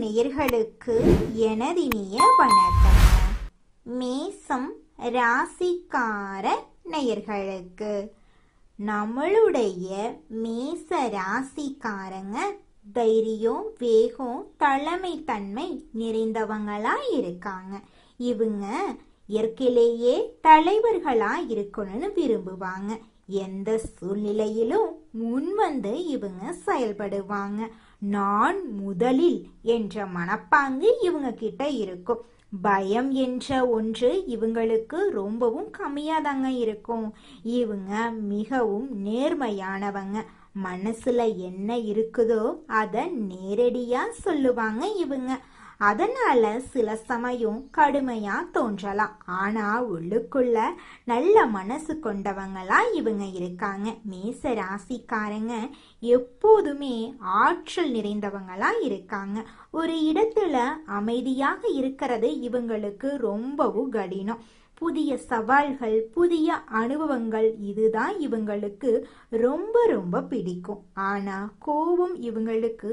நேயர்களுக்கு எனதினிய வணக்கம். மேசம் ராசிக்கார நேயர்களுக்கு நம்மளுடைய மேச ராசிக்காரங்க தைரியம், வேகம், தலைமைத்தன்மை நிறைந்தவங்களா இருக்காங்க. இவங்க இயற்கையிலேயே தலைவர்களா இருக்கணும்னு விரும்புவாங்க. எந்த சூழ்நிலையிலும் முன்வந்து இவங்க செயல்படுவாங்க. நான் முதலில் என்ற மனப்பாங்கு இவங்க கிட்ட இருக்கும். பயம் என்ற ஒன்று இவங்களுக்கு ரொம்பவும் கம்மியாதாங்க இருக்கும். இவங்க மிகவும் நேர்மையானவங்க. மனசுல என்ன இருக்குதோ அதை நேரடியா சொல்லுவாங்க இவங்க. அதனால சில சமயம் கடுமையா தோன்றலாம், ஆனா உள்ளுக்குள்ள நல்ல மனசு கொண்டவங்களா இவங்க இருக்காங்க. மேச ராசிக்காரங்க எப்போதுமே ஆற்றல் நிறைந்தவங்களா இருக்காங்க. ஒரு இடத்துல அமைதியாக இருக்கிறது இவங்களுக்கு ரொம்பவும் கடினம். புதிய சவால்கள், புதிய அனுபவங்கள், இதுதான் இவங்களுக்கு ரொம்ப ரொம்ப பிடிக்கும். ஆனா கோபம் இவங்களுக்கு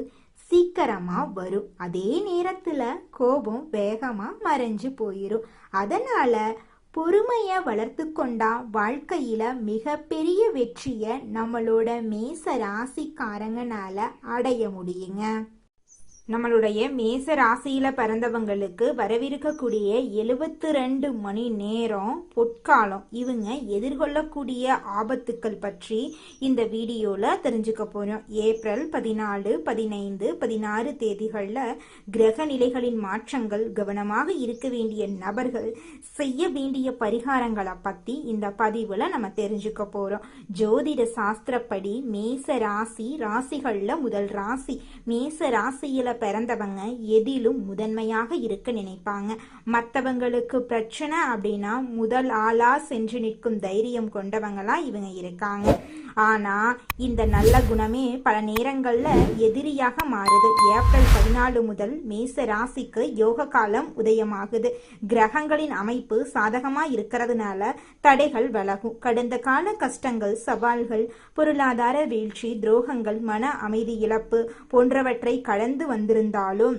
சீக்கிரமா வரும். அதே நேரத்துல கோபம் வேகமா மறைஞ்சு போயிரும். அதனால பொறுமைய வளர்த்து கொண்டா வாழ்க்கையில மிகப்பெரிய வெற்றிய நம்மளோட மேச ராசிக்காரங்கனால அடைய முடியுங்க. நம்மளுடைய மேச ராசியில பிறந்தவங்களுக்கு வரவிருக்கக்கூடிய 72 மணி நேரம் பொற்காலம். இவங்க எதிர்கொள்ளக்கூடிய ஆபத்துக்கள் பற்றி இந்த வீடியோல தெரிஞ்சுக்க போறோம். ஏப்ரல் 14, 15, 16 தேதிகள்ல கிரக நிலைகளின் மாற்றங்கள், கவனமாக இருக்க வேண்டிய நபர்கள், செய்ய வேண்டிய பரிகாரங்களை பத்தி இந்த பதிவுல நம்ம தெரிஞ்சுக்க போறோம். ஜோதிட சாஸ்திரப்படி மேச ராசி ராசிகள்ல முதல் ராசி. மேச ராசியில பிறந்தவங்க எதிலும் முதன்மையாக இருக்க நினைப்பாங்க. மற்றவங்களுக்கு பிரச்சனை அப்படின்னா முதல் ஆளா சென்று நிற்கும் தைரியம் கொண்டவங்களா இவங்க இருக்காங்க. ஆனா இந்த நல்ல குணமே பல நேரங்கள்ல எதிரியாக மாறுது. ஏப்ரல் 14 முதல் மேச ராசிக்கு யோக காலம் உதயமாகுது. கிரகங்களின் அமைப்பு சாதகமா இருக்கிறதுனால தடைகள் விலகும். கடந்த கால கஷ்டங்கள், சவால்கள், பொருளாதார வீழ்ச்சி, துரோகங்கள், மன அமைதி இழப்பு போன்றவற்றை கடந்து வந்திருந்தாலும்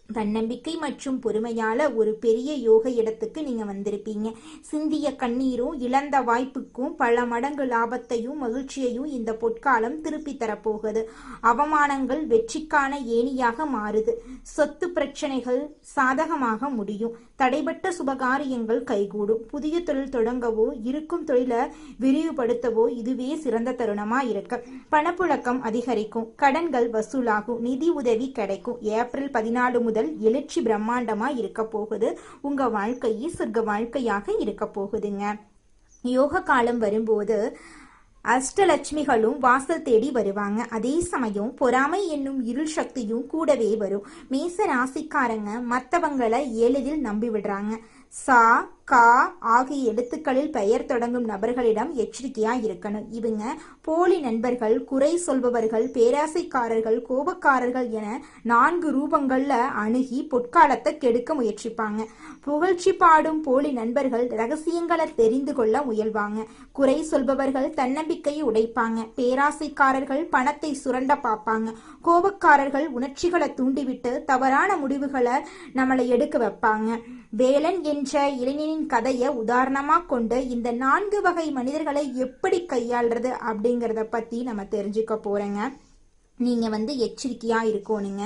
தன்னம்பிக்கை மற்றும் பொறுமையால ஒரு பெரிய யோக இடத்துக்கு நீங்க வந்திருப்பீங்க. சிந்திய கண்ணீரும் இழந்த வாய்ப்புக்கும் பல மடங்கு லாபத்தையும் மகிழ்ச்சியையும் இந்த பொற்காலம் திருப்பி தரப்போகுது. அவமானங்கள் வெற்றிக்கான ஏணியாக மாறுது. சொத்து பிரச்சனைகள் சாதகமாக முடியும். தடைபட்ட சுபகாரியங்கள் கைகூடும். புதிய தொழில் தொடங்கவோ இருக்கும் தொழிலை விரிவுபடுத்தவோ இதுவே சிறந்த தருணமா இருக்கு. பணப்புழக்கம் அதிகரிக்கும். கடன்கள் வசூலாகும். நிதி உதவி கிடைக்கும். ஏப்ரல் 14 முதல் எழுச்சி பிரம்மாண்டமா இருக்க போகுது. உங்க வாழ்க்கையே சொர்க்க வாழ்க்கையாக இருக்க போகுதுங்க. யோக காலம் வரும்போது அஷ்டலட்சுமிகளும் வாசல் தேடி வருவாங்க. அதே சமயம் பொறாமை என்னும் இருள் சக்தியும் கூடவே வரும். மேச ராசிக்காரங்க மற்றவங்களை எளிதில் நம்பி விடுறாங்க. சா, கா ஆகிய எழுத்துக்களில் பெயர் தொடங்கும் நபர்களிடம் எச்சரிக்கையா இருக்கணும். இவங்க போலி நண்பர்கள், குறை சொல்பவர்கள், பேராசைக்காரர்கள், கோபக்காரர்கள் என 4 ரூபங்கள்ல அணுகி பொற்காலத்தை கெடுக்க முயற்சிப்பாங்க. புகழ்ச்சி பாடும் போலி நண்பர்கள் ரகசியங்களை தெரிந்து கொள்ள முயல்வாங்க. குறை சொல்பவர்கள் தன்னம்பிக்கையை உடைப்பாங்க. பேராசைக்காரர்கள் பணத்தை சுரண்ட பார்ப்பாங்க. கோபக்காரர்கள் உணர்ச்சிகளை தூண்டிவிட்டு தவறான முடிவுகளை நம்மளை எடுக்க வைப்பாங்க. வேலன் என்ற இளைஞனின் கதையை உதாரணமா கொண்டு இந்த 4 வகை மனிதர்களை எப்படி கையாள்றது அப்படிங்கிறத பத்தி நம்ம தெரிஞ்சுக்க போறோங்க. நீங்க எச்சரிக்கையா இருக்கணுங்க.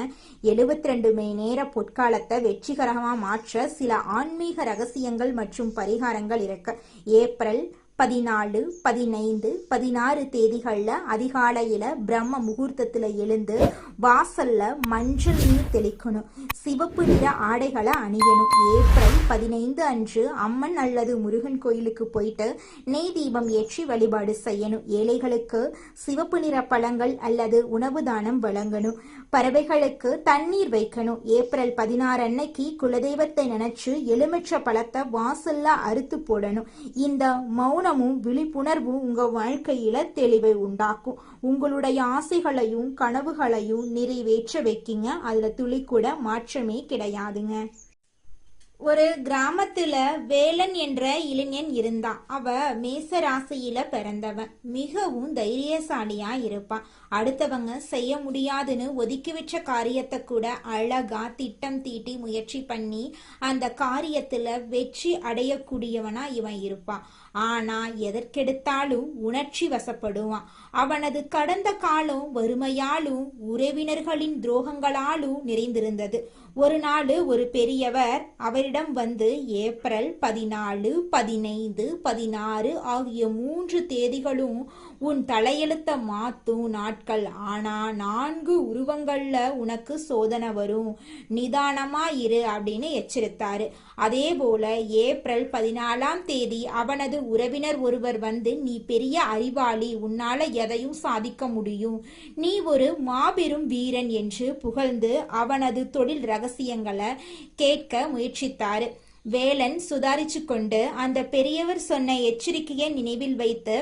72 மணி நேர பொற்காலத்தை வெற்றிகரமா மாற்ற சில ஆன்மீக ரகசியங்கள் மற்றும் பரிகாரங்கள் இருக்கு. ஏப்ரல் 14, 15, 16 தேதிகள்ல அதிகாலையில பிரம்ம முகூர்த்தத்துல எழுந்து வாசல்ல மஞ்சள் நீர் தெளிக்கணும். சிவப்பு நிற ஆடைகளை அணியணும். ஏப்ரல் 15 அன்று அம்மன் அல்லது முருகன் கோயிலுக்கு போயிட்டு நெய் தீபம் ஏற்றி வழிபாடு செய்யணும். ஏழைகளுக்கு சிவப்பு நிற பழங்கள் அல்லது உணவு தானம் வழங்கணும். பறவைகளுக்கு தண்ணீர் வைக்கணும். ஏப்ரல் 16 அன்னைக்கு குலதெய்வத்தை நினைச்சு எலுமிச்சை பழத்தை வாசல்ல அறுத்து போடணும். இந்த மௌனமும் விழிப்புணர்வும் உங்க வாழ்க்கையில தெளிவை உண்டாக்கும். உங்களுடைய ஆசைகளையும் கனவுகளையும் நிறைவேற்ற வைக்கிங்க. அதுல துளி கூட மாற்றமே கிடையாதுங்க. ஒரு கிராமத்துல வேலன் என்ற இளைஞன் இருந்தான். அவ மேச ராசியில பிறந்தவன். மிகவும் தைரியசாலியா இருப்பான். அடுத்தவங்க செய்ய முடியாதுன்னு ஒதுக்கி வச்ச காரியத்தை கூட அழகா திட்டம் தீட்டி முயற்சி பண்ணி அந்த காரியத்துல வெற்றி அடையக்கூடியவனா இவன் இருப்பான். ஆனா எதற்கெடுத்தாலும் உணர்ச்சி வசப்படுவான். அவனது கடந்த காலம் வறுமையாலும் உறவினர்களின் துரோகங்களாலும் நிறைந்திருந்தது. ஒரு நாள் ஒரு பெரியவர் அவரிடம் வந்து, ஏப்ரல் 14, 15, 16 ஆகிய 3 தேதிகளும் உன் தலையெழுத்த மாத்தும் நாட்கள். ஆனா 4 உருவங்கள்ல உனக்கு சோதனை வரும், நிதானமா இரு அப்படின்னு எச்சரித்தாரு. அதே போல ஏப்ரல் 14ஆம் தேதி அவனது உறவினர் ஒருவர் வந்து, நீ பெரிய அறிவாளி, உன்னால எதையும் சாதிக்க முடியும், நீ ஒரு மாபெரும் வீரன் என்று புகழ்ந்து அவனது தொழில் ரகசியங்களை கேட்க முயற்சித்தாரு. வேலன் சுதாரிச்சு கொண்டு அந்த பெரியவர் சொன்ன எச்சரிக்கையை நினைவில் வைத்து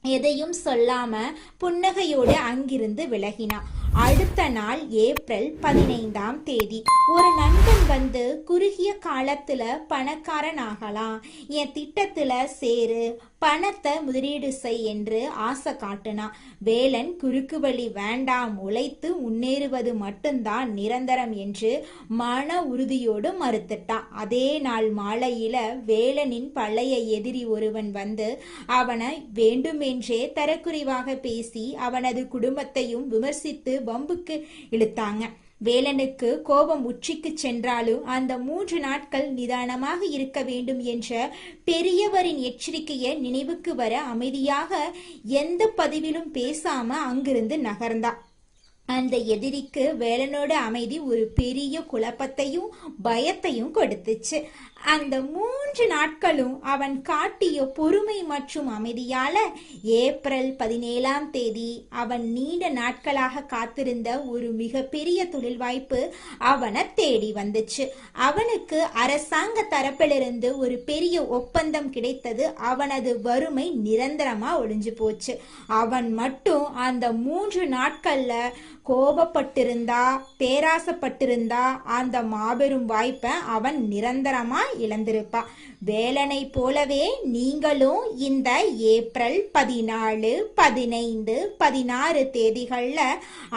எதையும் சொல்லாம புன்னகையோடு அங்கிருந்து விலகினான். அடுத்த நாள் ஏப்ரல் 15ஆம் தேதி ஒரு நண்பன் வந்து, குறுகிய காலத்துல பணக்காரன் ஆகலாம், என் திட்டத்துல சேரு, பணத்தை முதலீடு செய் என்று ஆசை காட்டினான். வேலன் குறுக்கு வழி வேண்டாம், உழைத்து முன்னேறுவது மட்டும்தான் நிரந்தரம் என்று மன உறுதியோடு மறுத்துட்டான். அதே நாள் மாலையில வேலனின் பழைய எதிரி ஒருவன் வந்து அவனை வேண்டுமென்றே தரக்குறைவாக பேசி அவனது குடும்பத்தையும் விமர்சித்து வம்புக்கு இழுத்தாங்க. வேலனுக்கு கோபம் உச்சிக்கு சென்றாலும் அந்த 3 நாட்கள் நிதானமாக இருக்க வேண்டும் என்ற பெரியவரின் எச்சரிக்கையை நினைவுக்கு வர அமைதியாக எந்த பதிவிலும் பேசாம அங்கிருந்து நகர்ந்தான். அந்த எதிரிக்கு வேலனோட அமைதி ஒரு பெரிய குழப்பத்தையும் பயத்தையும் கொடுத்துச்சு. அந்த 3 நாட்களும் அவன் காட்டிய பொறுமை மற்றும் அமைதியால ஏப்ரல் 17ஆம் தேதி அவன் நீண்ட நாட்களாக காத்திருந்த ஒரு மிகப்பெரிய தொழில் வாய்ப்பு அவனை தேடி வந்துச்சு. அவனுக்கு அரசாங்க தரப்பிலிருந்து ஒரு பெரிய ஒப்பந்தம் கிடைத்தது. அவனது வறுமை நிரந்தரமா ஒழிஞ்சு போச்சு. அவன் மட்டும் அந்த 3 நாட்கள்ல கோபப்பட்டிருந்தா, பேராசப்பட்டிருந்தா அந்த மாபெரும் வாய்ப்பை அவன் நிரந்தரமா இழந்திருப்பான். வேலனை போலவே நீங்களும் இந்த ஏப்ரல் 14, 15, 16 தேதிகள்ல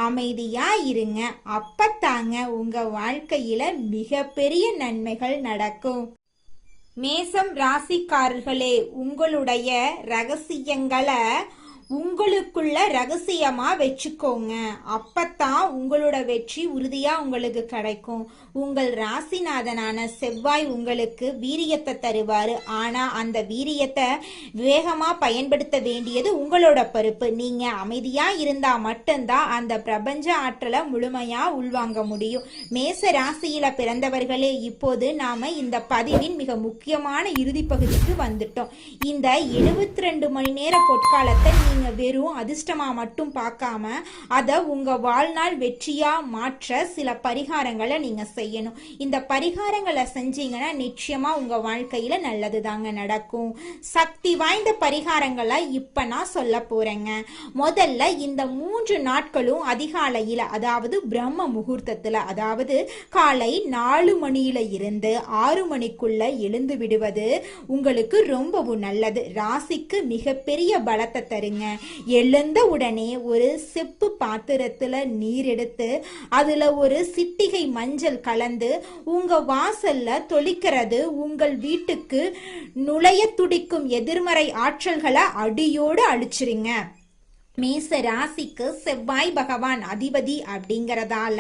அமைதியா இருங்க. அப்பத்தாங்க உங்க வாழ்க்கையில மிகப்பெரிய நன்மைகள் நடக்கும். மேசம் ராசிக்காரர்களே, உங்களுடைய ரகசியங்களை உங்களுக்குள்ள ரகசியமா வச்சுக்கோங்க. அப்பத்தான் உங்களோட வெற்றி உறுதியா உங்களுக்கு கிடைக்கும். உங்கள் ராசிநாதனான செவ்வாய் உங்களுக்கு வீரியத்தை தருவாரு. ஆனா அந்த வீரியத்தை வேகமா பயன்படுத்த வேண்டியது உங்களோட பொறுப்பு. நீங்க அமைதியா இருந்தா மட்டும்தான் அந்த பிரபஞ்ச ஆற்றலை முழுமையா உள்வாங்க முடியும். மேச ராசியில பிறந்தவர்களே, இப்போது நாம இந்த பதிவின் மிக முக்கியமான இறுதி பகுதிக்கு வந்துட்டோம். இந்த 72 மணி நேர பொற்காலத்தை நீங்க வெறும் அதிர்ஷ்டமா மட்டும் பார்க்காம அத உங்க வாழ்நாள் வெற்றியா மாற்ற சில பரிகாரங்களை நீங்க செய்யணும். இந்த பரிகாரங்களை செஞ்சீங்கன்னா நிச்சயமா உங்க வாழ்க்கையில நல்லது தாங்க நடக்கும். சக்தி வாய்ந்த பரிகாரங்களை இப்ப நான் சொல்ல போறேங்க. முதல்ல இந்த 3 நாட்களும் அதிகாலையில, அதாவது பிரம்ம முகூர்த்தத்துல, அதாவது காலை 4 மணியில இருந்து 6 மணிக்குள்ள எழுந்து விடுவது உங்களுக்கு ரொம்பவும் நல்லது. ராசிக்கு மிகப்பெரிய பலத்தை தருங்க. எழுந்த உடனே ஒரு செப்பு பாத்திரத்துல நீர் எடுத்து அதுல ஒரு சிட்டிகை மஞ்சள் கலந்து உங்க வாசல்ல தொளிக்கிறது உங்கள் வீட்டுக்கு நுழைய துடிக்கும் எதிர்மறை ஆற்றல்களை அடியோடு அழிச்சிருங்க. மேச ராசிக்கு செவ்வாய் பகவான் அதிபதி அப்படிங்கறதால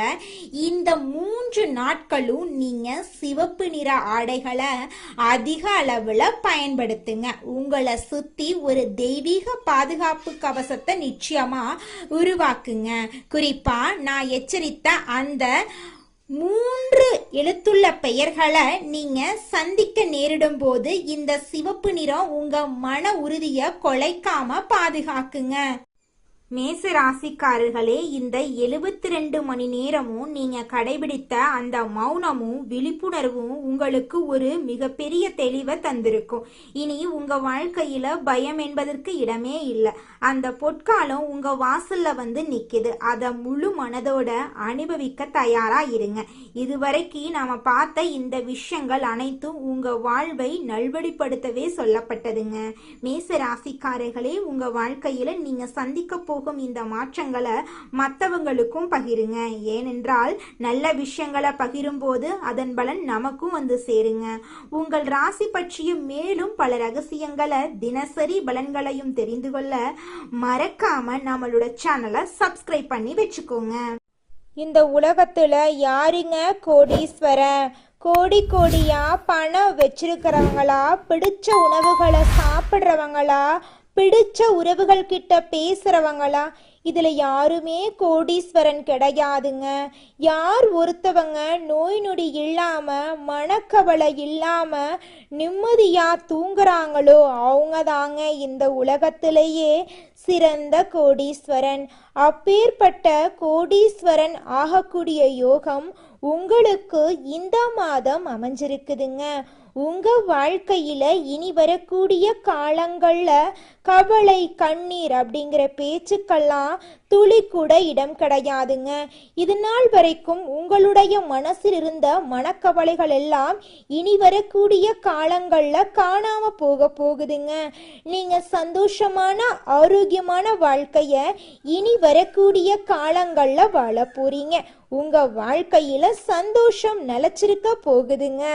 இந்த 3 நாட்களும் நீங்க சிவப்பு நிற ஆடைகளை அதிக அளவுல பயன்படுத்துங்க. உங்களை சுத்தி ஒரு தெய்வீக பாதுகாப்பு கவசத்தை நிச்சயமா உருவாக்குங்க. குறிப்பா நான் எச்சரித்த அந்த 3 எழுத்துள்ள பெயர்களை நீங்க சந்திக்க நேரிடும் போது இந்த சிவப்பு நிறம் உங்க மன உறுதியை கொலைக்காம பாதுகாக்குங்க. மேச ராசிக்காரர்களே, இந்த 72 மணி நேரமும் நீங்க கடைபிடித்த அந்த மௌனமும் விழிப்புணர்வும் உங்களுக்கு ஒரு மிகப்பெரிய தெளிவை தந்திருக்கும். இனி உங்க வாழ்க்கையில பயம் என்பதற்கு இடமே இல்லை. அந்த பொற்காலம் உங்க வாசல்ல வந்து நிக்குது. அதை முழு மனதோட அனுபவிக்க தயாரா இருங்க. இதுவரைக்கும் நாம பார்த்த இந்த விஷயங்கள் அனைத்தும் உங்க வாழ்வை நல்வழிப்படுத்தவே சொல்லப்பட்டதுங்க. மேச ராசிக்காரர்களே, உங்க வாழ்க்கையில நீங்க சந்திக்க போகும் இந்த மாற்றங்களை மற்றவங்களுக்கும் பகிருங்க. ஏனென்றால் நல்ல விஷயங்களை பகிரும் போது அதன் பலன் நமக்கும் வந்து சேருங்க. உங்கள் ராசி பற்றிய மேலும் பல ரகசியங்களை தினசரி பலன்களையும் தெரிந்து கொள்ள மறக்காம நம்மளோட சேனலை சப்ஸ்கிரைப் பண்ணி வச்சுக்கோங்க. இந்த உலகத்துல யாருங்க கோடீஸ்வரன்? கோடி கோடியா பணம் வச்சிருக்கிறவங்களா, பிடிச்ச உணவுகளை சாப்பிட்றவங்களா, பிடிச்ச உறவுகள் கிட்ட பேசுறவங்களா? இதுல யாருமே கோடீஸ்வரன் கிடையாதுங்க. யார் ஒருத்தவங்க நோய் நொடி இல்லாம மனக்கவலை இல்லாம நிம்மதியா தூங்குறாங்களோ அவங்க தாங்க இந்த உலகத்திலேயே சிறந்த கோடீஸ்வரன். அப்பேற்பட்ட கோடீஸ்வரன் ஆகக்கூடிய யோகம் உங்களுக்கு இந்த மாதம் அமைஞ்சிருக்குதுங்க. உங்க வாழ்க்கையில இனி வரக்கூடிய காலங்கள்ல கவலை கண்ணீர் அப்படிங்கிற பேச்சுக்கெல்லாம் துளி கூட இடம் கிடையாதுங்க. இது நாள் வரைக்கும் உங்களுடைய மனசில் இருந்த மனக்கவலைகள் எல்லாம் இனி வரக்கூடிய காலங்கள்ல காணாம போகுதுங்க. நீங்க சந்தோஷமான ஆரோக்கியமான வாழ்க்கைய இனி வரக்கூடிய காலங்கள்ல வாழ போறீங்க. உங்க வாழ்க்கையில சந்தோஷம் நிலைச்சிருக்க போகுதுங்க.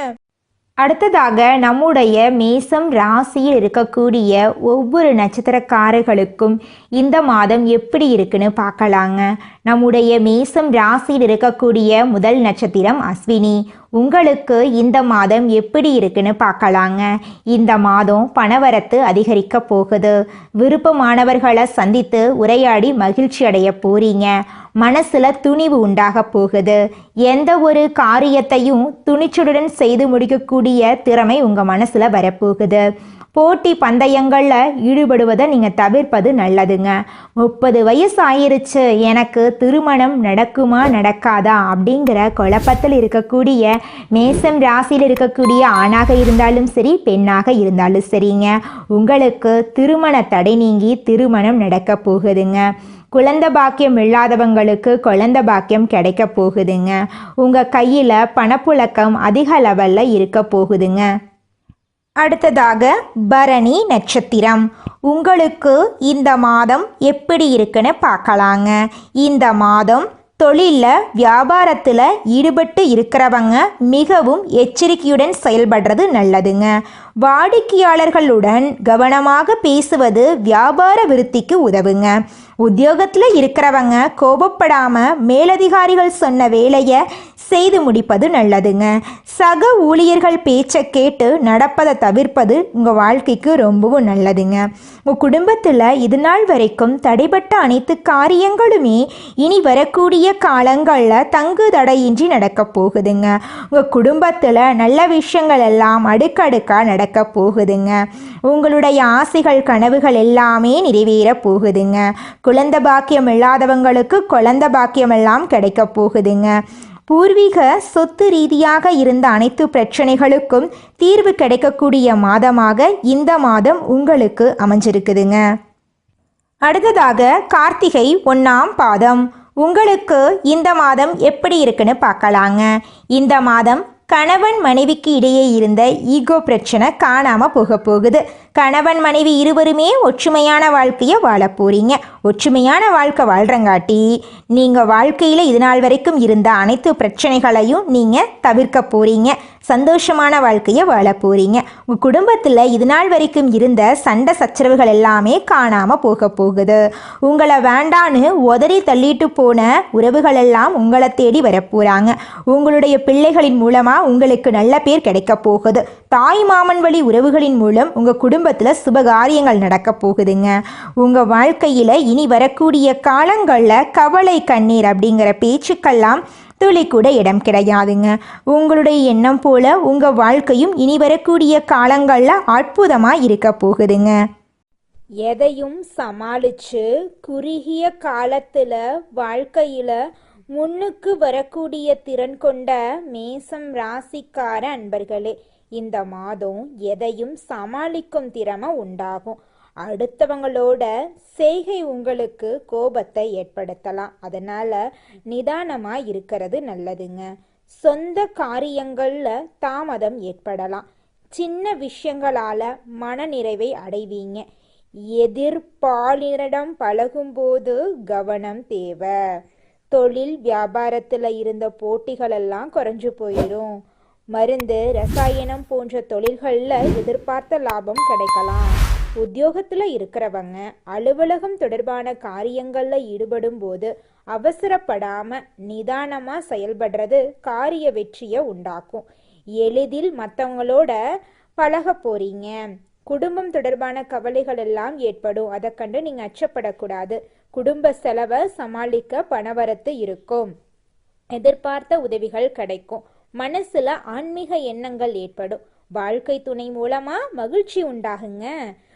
அடுத்ததாக நம்முடைய மேசம் ராசியில் இருக்கக்கூடிய ஒவ்வொரு நட்சத்திரக்காரர்களுக்கும் இந்த மாதம் எப்படி இருக்குன்னு பார்க்கலாங்க. நம்முடைய மேசம் ராசியில் இருக்கக்கூடிய முதல் நட்சத்திரம் அஸ்வினி. உங்களுக்கு இந்த மாதம் எப்படி இருக்குன்னு பார்க்கலாங்க. இந்த மாதம் பணவரத்து அதிகரிக்க போகுது. விருப்பமானவர்களை சந்தித்து உரையாடி மகிழ்ச்சி அடைய போறீங்க. மனசுல துணிவு உண்டாக போகுது. எந்த ஒரு காரியத்தையும் துணிச்சலுடன் செய்து முடிக்கக்கூடிய திறமை உங்க மனசுல வரப்போகுது. போட்டி பந்தயங்களில் ஈடுபடுவதை நீங்கள் தவிர்ப்பது நல்லதுங்க. 30 வயசு ஆயிருச்சு, எனக்கு திருமணம் நடக்குமா நடக்காதா அப்படிங்கிற குழப்பத்தில் இருக்கக்கூடிய மேசம் ராசியில் இருக்கக்கூடிய ஆணாக இருந்தாலும் சரி பெண்ணாக இருந்தாலும் சரிங்க, உங்களுக்கு திருமண தடை நீங்கி திருமணம் நடக்க போகுதுங்க. குழந்தை பாக்கியம் இல்லாதவங்களுக்கு குழந்தை பாக்கியம் கிடைக்க போகுதுங்க. உங்கள் கையில் பணப்புழக்கம் அதிக லெவலில் இருக்க போகுதுங்க. அடுத்ததாக பரணி நட்சத்திரம். உங்களுக்கு இந்த மாதம் எப்படி இருக்குன்னு பார்க்கலாங்க. இந்த மாதம் தொழிலில் வியாபாரத்தில் ஈடுபட்டு இருக்கிறவங்க மிகவும் எச்சரிக்கையுடன் செயல்படுறது நல்லதுங்க. வாடிக்கையாளர்களுடன் கவனமாக பேசுவது வியாபார விருத்திக்கு உதவுங்க. உத்தியோகத்தில் இருக்கிறவங்க கோபப்படாமல் மேலதிகாரிகள் சொன்ன வேலையை செய்து முடிப்பது நல்லதுங்க. சக ஊழியர்கள் பேச்சை கேட்டு நடப்பதை தவிர்ப்பது உங்கள் வாழ்க்கைக்கு ரொம்பவும் நல்லதுங்க. உங்கள் குடும்பத்தில் இது நாள் வரைக்கும் தடைப்பட்ட அனைத்து காரியங்களுமே இனி வரக்கூடிய காலங்களில் தங்கு தடையின்றி நடக்க போகுதுங்க. உங்கள் குடும்பத்தில் நல்ல விஷயங்கள் எல்லாம் அடுக்கடுக்காக நடக்க போகுதுங்க. உங்களுடைய ஆசைகள் கனவுகள் எல்லாமே நிறைவேற போகுதுங்க. குழந்தை பாக்கியம் இல்லாதவங்களுக்கு குழந்தை பாக்கியம் எல்லாம் கிடைக்க போகுதுங்க. பூர்வீக சொத்து ரீதியாக இருந்த அனைத்து பிரச்சனைகளுக்கும் தீர்வு கிடைக்கக்கூடிய மாதமாக இந்த மாதம் உங்களுக்கு அமைஞ்சிருக்குதுங்க. அடுத்ததாக கார்த்திகை 1ஆம் பாதம். உங்களுக்கு இந்த மாதம் எப்படி இருக்குன்னு பார்க்கலாங்க. இந்த மாதம் கணவன் மனைவிக்கு இடையே இருந்த ஈகோ பிரச்சனை காணாமல் போகுது. கணவன் மனைவி இருவருமே ஒற்றுமையான வாழ்க்கையை வாழ போகிறீங்க. ஒற்றுமையான வாழ்க்கை வாழ்கிறங்காட்டி நீங்கள் வாழ்க்கையில் இது நாள் வரைக்கும் இருந்த அனைத்து பிரச்சனைகளையும் நீங்கள் தவிர்க்க போகிறீங்க. சந்தோஷமான வாழ்க்கையை வாழ போகிறீங்க. உங்கள் குடும்பத்தில் இது நாள் வரைக்கும் இருந்த சண்டை சச்சரவுகள் எல்லாமே காணாமல் போகுது. உங்களை வேண்டான்னு உதறி தள்ளிட்டு போன உறவுகள் எல்லாம் உங்களை தேடி வரப்போகிறாங்க. உங்களுடைய பிள்ளைகளின் மூலமாக உங்களுக்கு நல்ல பேர் கிடைக்க போகுது. தாய் மாமன் வழி உறவுகளின் மூலம் உங்கள் குடும்பத்தில் சுபகாரியங்கள் நடக்க போகுதுங்க. உங்கள் வாழ்க்கையில் இனி வரக்கூடிய காலங்களில் கவலை கண்ணீர் அப்படிங்கிற பேச்சுக்கெல்லாம் துளி கூட இடம் கிடையாதுங்க. உங்களுடைய எண்ணம் போல உங்கள் வாழ்க்கையும் இனி வரக்கூடிய காலங்களில் அற்புதமாக இருக்க போகுதுங்க. எதையும் சமாளிச்சு குறுகிய காலத்துல வாழ்க்கையில முன்னுக்கு வரக்கூடிய திறன் கொண்ட மேசம் ராசிக்கார அன்பர்களே, இந்த மாதம் எதையும் சமாளிக்கும் திறமை உண்டாகும். அடுத்தவங்களோட செய்கை உங்களுக்கு கோபத்தை ஏற்படுத்தலாம். அதனால நிதானமா இருக்கிறது நல்லதுங்க. சொந்த காரியங்கள்ல தாமதம் ஏற்படலாம். சின்ன விஷயங்களால மனநிறைவை அடைவீங்க. எதிர்பாலினரிடம் பழகும்போது கவனம் தேவை. தொழில் வியாபாரத்துல இருந்த போட்டிகள் எல்லாம் குறைஞ்சு போயிடும். மருந்து ரசாயனம் போன்ற தொழில்கள்ல எதிர்பார்த்த லாபம் கிடைக்கலாம். உத்தியோகத்துல இருக்கிறவங்க அலுவலகம் தொடர்பான காரியங்கள்ல ஈடுபடும் போது அவசரப்படாம நிதானமா செயல்படுறது காரிய வெற்றியை உண்டாக்கும். எளிதில் மற்றவங்களோட பழக போறீங்க. குடும்பம் தொடர்பான கவலைகள் எல்லாம் ஏற்படும். அதை கண்டு நீங்க அச்சப்படக்கூடாது. குடும்ப செலவை சமாளிக்க பணவரத்து இருக்கும். எதிர்பார்த்த உதவிகள் கிடைக்கும். மனசுல ஆன்மீக எண்ணங்கள் ஏற்படும். வாழ்க்கை துணை மூலமா மகிழ்ச்சி உண்டாகுங்க.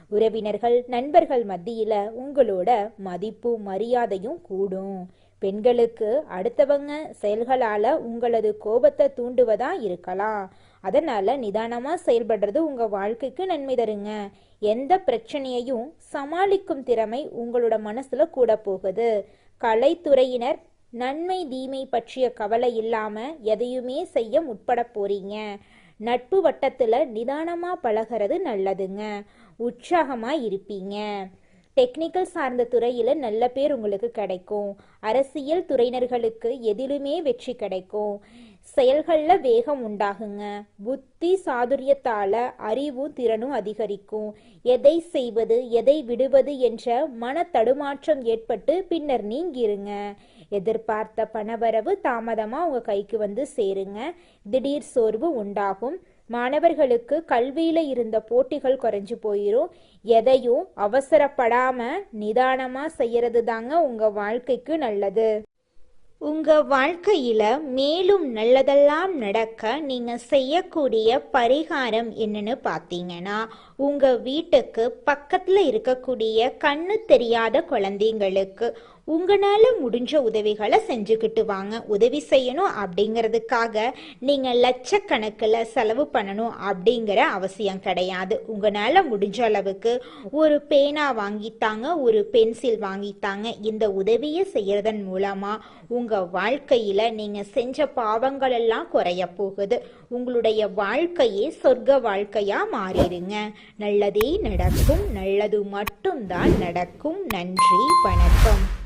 உறவினர்கள் நண்பர்கள் மத்தியில உங்களோட மதிப்பு மரியாதையும் கூடும். பெண்களுக்கு அடுத்தவங்க செயல்களால உங்களது கோபத்தை தூண்டுவதா இருக்கலாம். அதனால நிதானமா செயல்படுறது உங்க வாழ்க்கைக்கு நன்மை தருங்க. எந்த பிரச்சனையையும் சமாளிக்கும் திறமை உங்களோட மனசுல கூட போகுது. கலைத்துறையினர் நன்மை தீமை பற்றிய கவலை இல்லாம எதையுமே செய்ய முற்பட போறீங்க. நட்பு வட்டத்துல நிதானமா பழகிறது நல்லதுங்க. உற்சாகமா இருப்பீங்க. டெக்னிக்கல் சார்ந்த துறையில நல்ல பேர் உங்களுக்கு கிடைக்கும். அரசியல் துறையினர்களுக்கு எதிலுமே வெற்றி கிடைக்கும். செயல்கள்ல வேகம் உண்டாகுங்க. புத்தி சாதுரியத்தால அறிவும் திறனும் அதிகரிக்கும். எதை செய்வது எதை விடுவது என்ற மன தடுமாற்றம் ஏற்பட்டு பின்னர் நீங்கிருங்க. எதிர்பார்த்த பணவரவு தாமதமா உங்க கைக்கு வந்து சேருங்க. திடீர் சோர்வு உண்டாகும். மாணவர்களுக்கு கல்வியில இருந்த போட்டிகள் குறைஞ்சு போயிரும். எதையும் அவசரப்படாம நிதானமா செய்யறது தாங்க உங்க வாழ்க்கைக்கு நல்லது. உங்க வாழ்க்கையில மேலும் நல்லதெல்லாம் நடக்க நீங்க செய்யக்கூடிய பரிகாரம் என்னன்னு பார்த்தீங்கன்னா, உங்க வீட்டுக்கு பக்கத்துல இருக்கக்கூடிய கண்ணு தெரியாத குழந்தைங்களுக்கு உங்களால முடிஞ்ச உதவிகளை செஞ்சுக்கிட்டு வாங்க. உதவி செய்யணும் அப்படிங்கிறதுக்காக நீங்க லட்சக்கணக்கில் செலவு பண்ணணும் அப்படிங்கிற அவசியம் கிடையாது. உங்களால முடிஞ்ச அளவுக்கு ஒரு பேனா வாங்கித்தாங்க, ஒரு பென்சில் வாங்கித்தாங்க. இந்த உதவியை செய்யறதன் மூலமா உங்க வாழ்க்கையில நீங்க செஞ்ச பாவங்கள் எல்லாம் குறைய போகுது. உங்களுடைய வாழ்க்கையே சொர்க்க வாழ்க்கையா மாறிடுங்க. நல்லதே நடக்கும். நல்லது மட்டும்தான் நடக்கும். நன்றி, வணக்கம்.